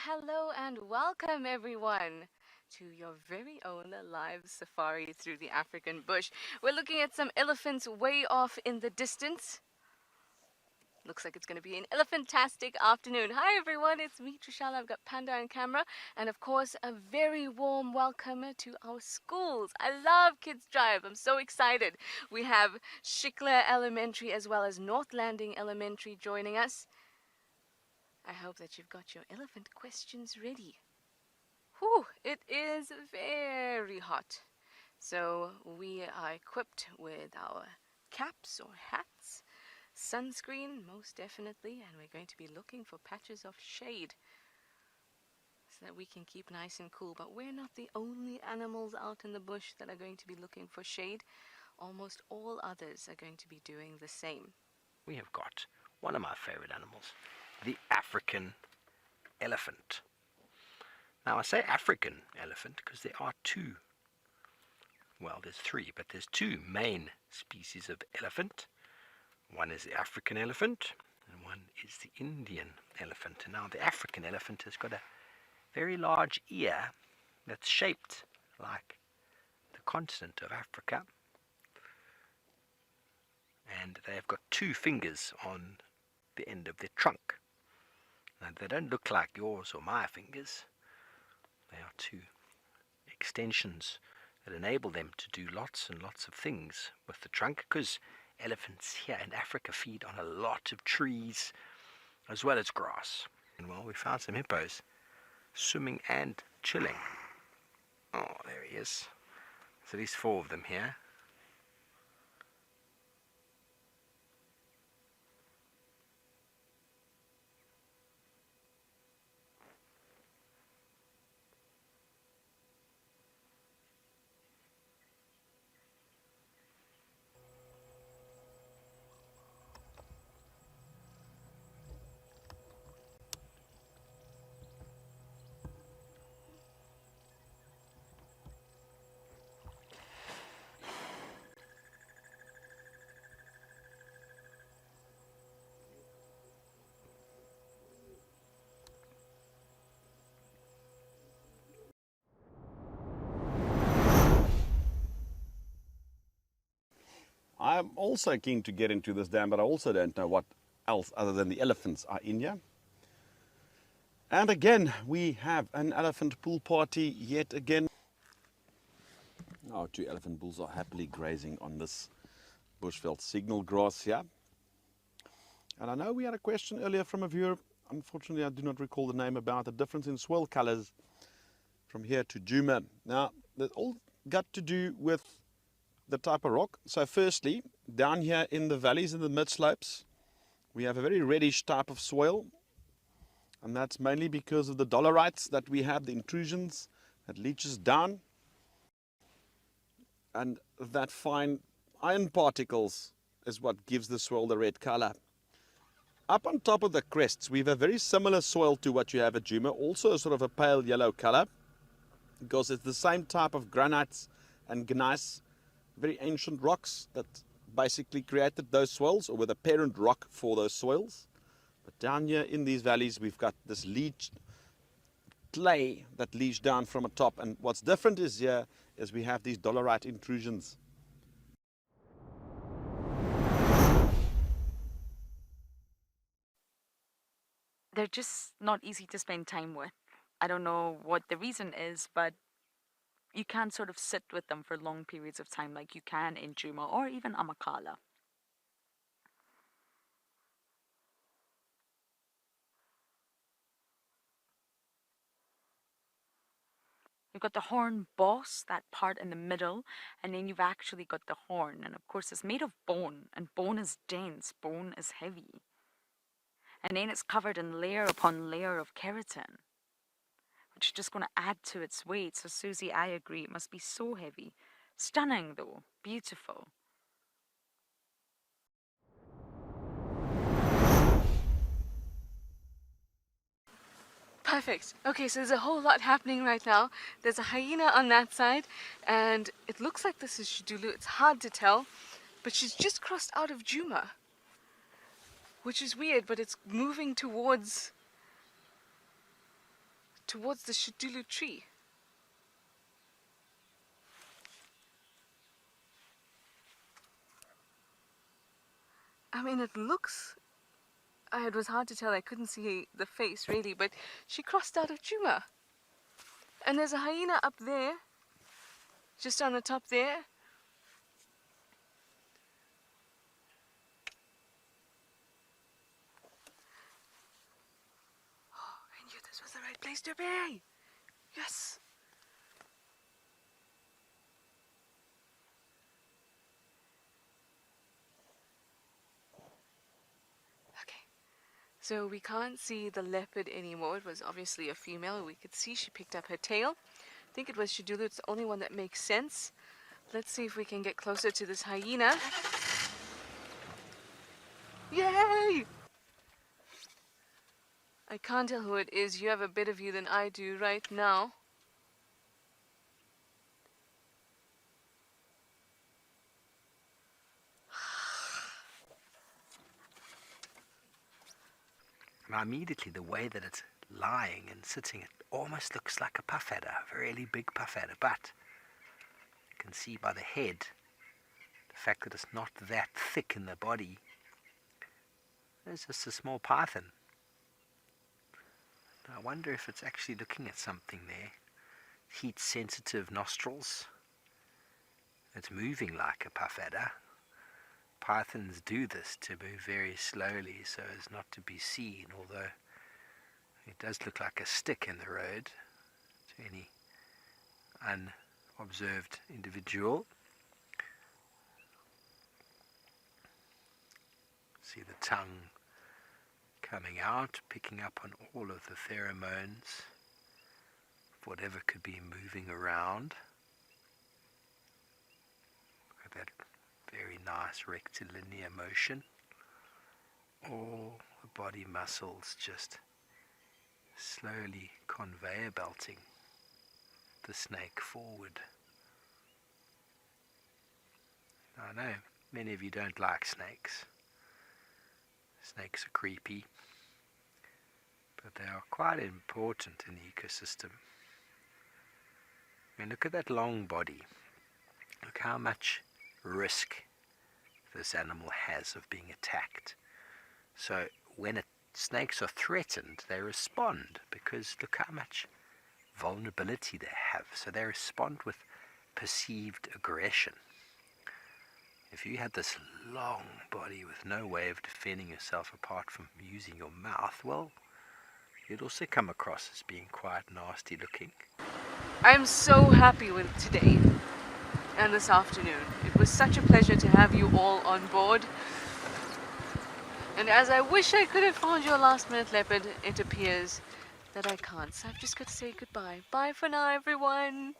hello, and welcome everyone to your very own live safari through the African bush. We're looking at some elephants way off in the distance. Looks like it's going to be an elephantastic afternoon. Hi everyone, it's me, Trishala. I've got Panda on camera, and of course, a very warm welcome to our schools. I love Kids Drive. I'm so excited. We have Shikla Elementary as well as North Landing Elementary joining us. I hope that you've got your elephant questions ready. Whew, it is very hot. So we are equipped with our caps or hats, sunscreen most definitely, and we're going to be looking for patches of shade so that we can keep nice and cool. But we're not the only animals out in the bush that are going to be looking for shade. Almost all others are going to be doing the same. We have got one of my favorite animals, the African elephant. Now I say African elephant because there are two. Well, there's three, but there's two main species of elephant. One is the African elephant, and one is the Indian elephant. And now the African elephant has got a very large ear that's shaped like the continent of Africa. And they have got two fingers on the end of their trunk. Now, they don't look like yours or my fingers. They are two extensions that enable them to do lots and lots of things with the trunk, because elephants here in Africa feed on a lot of trees as well as grass. And well, we found some hippos swimming and chilling. Oh, there he is. There's at least four of them here. I'm also keen to get into this dam, but I also don't know what else other than the elephants are in here. And again, we have an elephant pool party yet again. Our two elephant bulls are happily grazing on this bushveld signal grass here. And I know we had a question earlier from a viewer. Unfortunately, I do not recall the name, about the difference in swell colors from here to Djuma. Now, that all got to do with the type of rock. So firstly, down here in the valleys and the mid slopes, we have a very reddish type of soil, and that's mainly because of the dolerites that we have, the intrusions that leaches down, and that fine iron particles is what gives the soil the red color. Up on top of the crests, we have a very similar soil to what you have at Djuma, also sort of a pale yellow color, because it's the same type of granites and gneiss, very ancient rocks that basically created those soils, or were the parent rock for those soils. But down here in these valleys, we've got this leached clay that leached down from the top. And what's different is here is we have these dolerite intrusions. They're just not easy to spend time with. I don't know what the reason is, but you can't sort of sit with them for long periods of time like you can in Djuma or even Amakhala. You've got the horn boss, that part in the middle, and then you've actually got the horn. And of course, it's made of bone, and bone is dense, bone is heavy. And then it's covered in layer upon layer of keratin, which is just going to add to its weight. So, Susie, I agree, it must be so heavy. Stunning, though, beautiful. Perfect. Okay, so there's a whole lot happening right now. There's a hyena on that side, and it looks like this is Xidulu. It's hard to tell, but she's just crossed out of Djuma, which is weird, but it's moving towards towards the Xidulu tree. I mean, it looks... It was hard to tell. I couldn't see the face, really, but she crossed out of Djuma. And there's a hyena up there, just on the top there. Oh, I knew this was the right place to be. Yes. Okay. So we can't see the leopard anymore. It was obviously a female. We could see she picked up her tail. I think it was Xidulu. It's the only one that makes sense. Let's see if we can get closer to this hyena. Yay! I can't tell who it is. You have a better view than I do right now. Now immediately the way that it's lying and sitting, it almost looks like a puff adder, a really big puff adder, but you can see by the head, the fact that it's not that thick in the body, it's just a small python. I wonder if it's actually looking at something there. Heat sensitive nostrils. It's moving like a puff adder. Pythons do this to move very slowly so as not to be seen, although it does look like a stick in the road to any unobserved individual. See the tongue coming out, picking up on all of the pheromones, whatever could be moving around. Look at that very nice rectilinear motion. All the body muscles just slowly conveyor belting the snake forward. I know many of you don't like snakes. Snakes are creepy, but they are quite important in the ecosystem. I mean, look at that long body. Look how much risk this animal has of being attacked. So when snakes are threatened, they respond, because look how much vulnerability they have. So they respond with perceived aggression. If you had this long body with no way of defending yourself apart from using your mouth, well, you'd also come across as being quite nasty looking. I'm so happy with today and this afternoon. It was such a pleasure to have you all on board. And as I wish I could have found your last minute leopard, it appears that I can't. So I've just got to say goodbye. Bye for now, everyone.